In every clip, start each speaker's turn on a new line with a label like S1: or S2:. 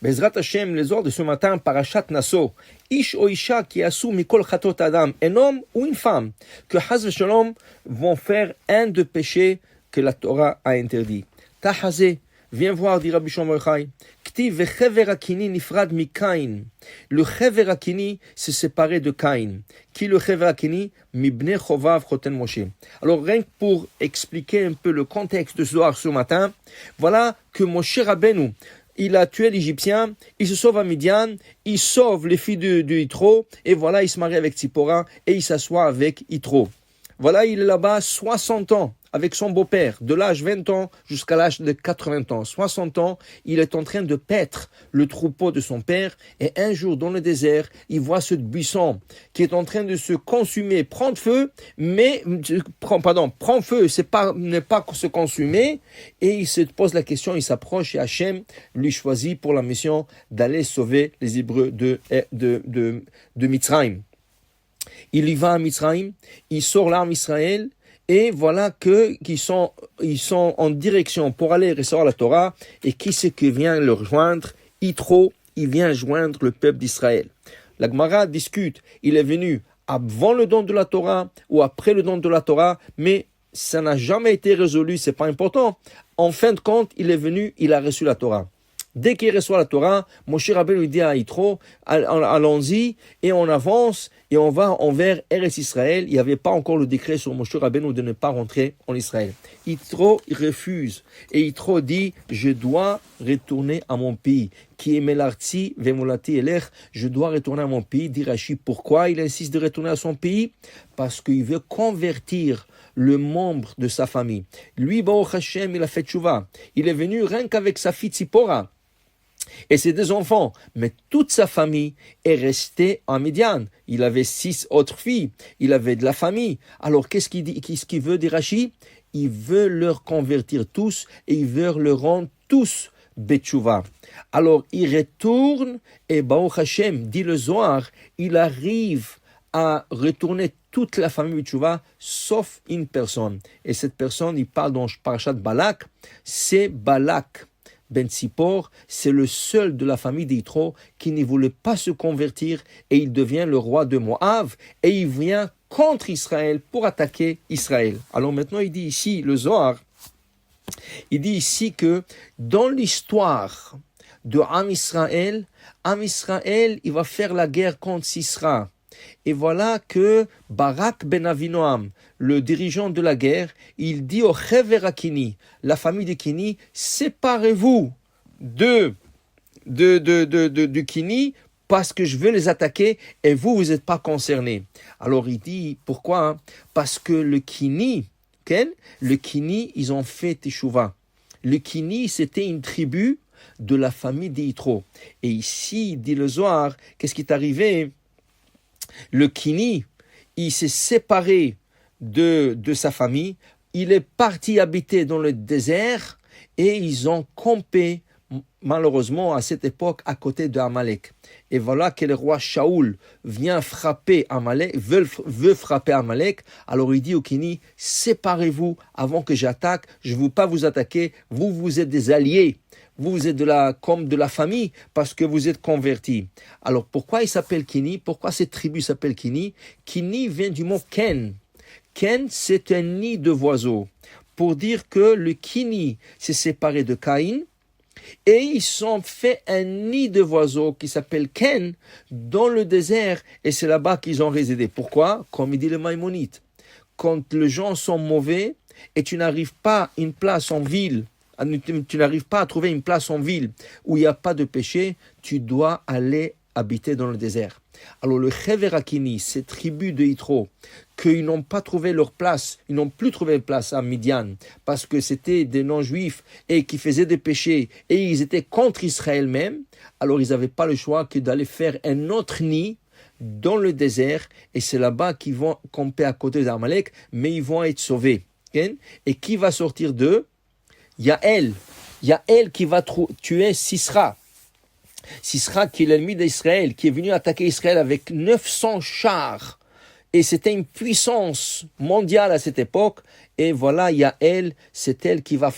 S1: Bezrat Hashem, les ordres de ce matin, Parashat Naso. Ish o Isha qui asu mikol chatot adam, un homme ou une femme, que Haz v'Shalom vont faire un de péchés que la Torah a interdit. Tahazé, viens voir, dit Rabbi Shimon Bar Yochai. Ktiv vechever akini nifrad mi Caïn. Le chever akini s'est séparé de Caïn. Qui le chever akini? Mibne chovav choten Moshe. Alors rien que pour expliquer un peu le contexte de ce soir, ce matin, voilà que Moshe Rabbeinu, il a tué l'Égyptien, il se sauve à Midian, il sauve les filles de Yitro, et voilà, il se marie avec Tzipora, et il s'assoit avec Yitro. Voilà, il est là-bas 60 ans, avec son beau-père, de l'âge 20 ans jusqu'à l'âge de 80 ans. 60 ans, il est en train de paître le troupeau de son père, et un jour, dans le désert, il voit ce buisson qui est en train de se consumer, prendre feu, prend feu, n'est pas se consumer, et il se pose la question, il s'approche, et Hachem lui choisit pour la mission d'aller sauver les Hébreux de Mitzrayim. Il y va à Mitzrayim, il sort l'arme Israël, et voilà qu'ils sont en direction pour aller recevoir la Torah, et qui c'est qui vient le rejoindre? Yitro, il vient joindre le peuple d'Israël. La Gemara discute, il est venu avant le don de la Torah ou après le don de la Torah, mais ça n'a jamais été résolu, c'est pas important. En fin de compte, il est venu, il a reçu la Torah. Dès qu'il reçoit la Torah, Moshe Rabbeinu lui dit à Yitro, allons-y, et on avance, et on va envers Eretz Israël. Il n'y avait pas encore le décret sur Moshe Rabbeinu de ne pas rentrer en Israël. Yitro refuse, et Yitro dit, je dois retourner à mon pays. Qui est Melarti, Vemolati Elech, je dois retourner à mon pays. Dit Rashi, pourquoi il insiste de retourner à son pays? Parce qu'il veut convertir le membre de sa famille. Lui, Baruch Hashem, il a fait tchouva. Il est venu rien qu'avec sa fille Tzipora et ses 2 enfants, mais toute sa famille est restée en Midian. Il avait 6 autres filles, il avait de la famille. Alors qu'est-ce qu'il veut dire Rashi? Il veut leur convertir tous et il veut leur rendre tous Betchouva. Alors il retourne et Baruch Hashem, dit le Zohar, il arrive à retourner toute la famille Betchouva sauf une personne. Et cette personne, il parle dans Parashat Balak, c'est Balak Ben Tzipor, c'est le seul de la famille d'Yitro qui ne voulait pas se convertir et il devient le roi de Moab et il vient contre Israël pour attaquer Israël. Alors maintenant il dit ici, le Zohar, il dit ici que dans l'histoire de Am Israël, il va faire la guerre contre Sisra. Et voilà que Barak ben Avinoam, le dirigeant de la guerre, il dit au Chever Akini, la famille de Kini, séparez-vous du Kini parce que je veux les attaquer et vous n'êtes pas concernés. Alors il dit, pourquoi? Parce que le Kini, ils ont fait Teshuvah. Le Kini, c'était une tribu de la famille d'Yitro. Et ici, dit le Zohar, qu'est-ce qui est arrivé? Le Kini, il s'est séparé de sa famille, il est parti habiter dans le désert et ils ont campé malheureusement à cette époque à côté de Amalek. Et voilà que le roi Shaoul vient frapper Amalek, veut frapper Amalek. Alors il dit au Kini, séparez-vous avant que j'attaque, je ne veux pas vous attaquer, vous êtes des alliés. Vous êtes comme de la famille parce que vous êtes convertis. Alors pourquoi il s'appelle Kini? Pourquoi cette tribu s'appelle Kini? Kini vient du mot Ken. Ken, c'est un nid de oiseaux. Pour dire que le Kini s'est séparé de Caïn et ils ont fait un nid de oiseaux qui s'appelle Ken dans le désert et c'est là-bas qu'ils ont résidé. Pourquoi? Comme il dit le Maïmonide. Quand les gens sont mauvais et tu n'arrives pas à une place en ville, tu n'arrives pas à trouver une place en ville où il n'y a pas de péché, tu dois aller habiter dans le désert. Alors le Chever Akini, ces tribus de Yitro, qu'ils n'ont pas trouvé leur place, ils n'ont plus trouvé place à Midian, parce que c'était des non-juifs et qui faisaient des péchés, et ils étaient contre Israël même, alors ils n'avaient pas le choix que d'aller faire un autre nid dans le désert, et c'est là-bas qu'ils vont camper à côté d'Amalek, mais ils vont être sauvés. Et qui va sortir d'eux? Yaël qui va tuer Sisra. Sisra qui est l'ennemi d'Israël, qui est venu attaquer Israël avec 900 chars. Et c'était une puissance mondiale à cette époque. Et voilà, Yaël, c'est elle qui va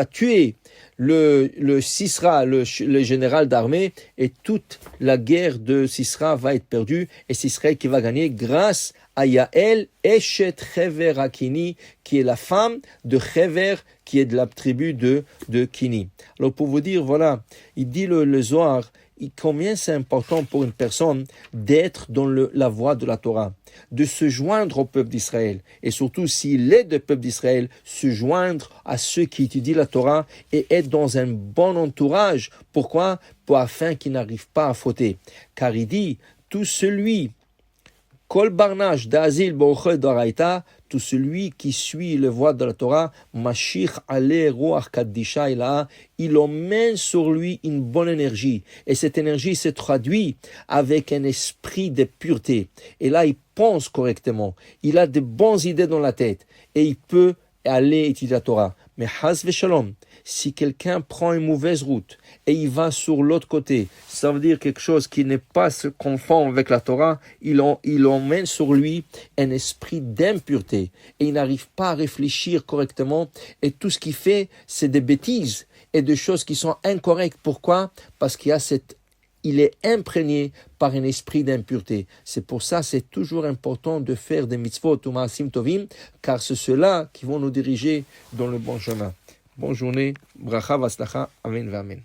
S1: tuer le Sisra, le général d'armée, et toute la guerre de Sisra va être perdue, et c'est Israël qui va gagner grâce à Yael Eshet Chever Akini, qui est la femme de Chever, qui est de la tribu de Kini. Alors pour vous dire, voilà, il dit le Zohar, combien c'est important pour une personne d'être dans la voie de la Torah, de se joindre au peuple d'Israël, et surtout s'il est du peuple d'Israël, se joindre à ceux qui étudient la Torah et être dans un bon entourage. Pourquoi? Afin qu'il n'arrive pas à fauter. Car il dit, tout celui Kol barnach d'azil b'ochel d'oraita, tout celui qui suit le voie de la Torah, Mashich ale ruach kaddisha ilaha, il emmène sur lui une bonne énergie. Et cette énergie se traduit avec un esprit de pureté. Et là, il pense correctement. Il a de bonnes idées dans la tête. Et il peut aller étudier la Torah. Mais has v'shalom, si quelqu'un prend une mauvaise route et il va sur l'autre côté, ça veut dire quelque chose qui n'est pas se conforme avec la Torah, il emmène sur lui un esprit d'impureté et il n'arrive pas à réfléchir correctement et tout ce qu'il fait, c'est des bêtises et des choses qui sont incorrectes. Pourquoi? Parce qu'il est imprégné par un esprit d'impureté. C'est pour ça c'est toujours important de faire des mitzvot ou ma'asim tovim, car c'est ceux-là qui vont nous diriger dans le bon chemin. Bonne journée, bracha v'aslacha, amen v'amen.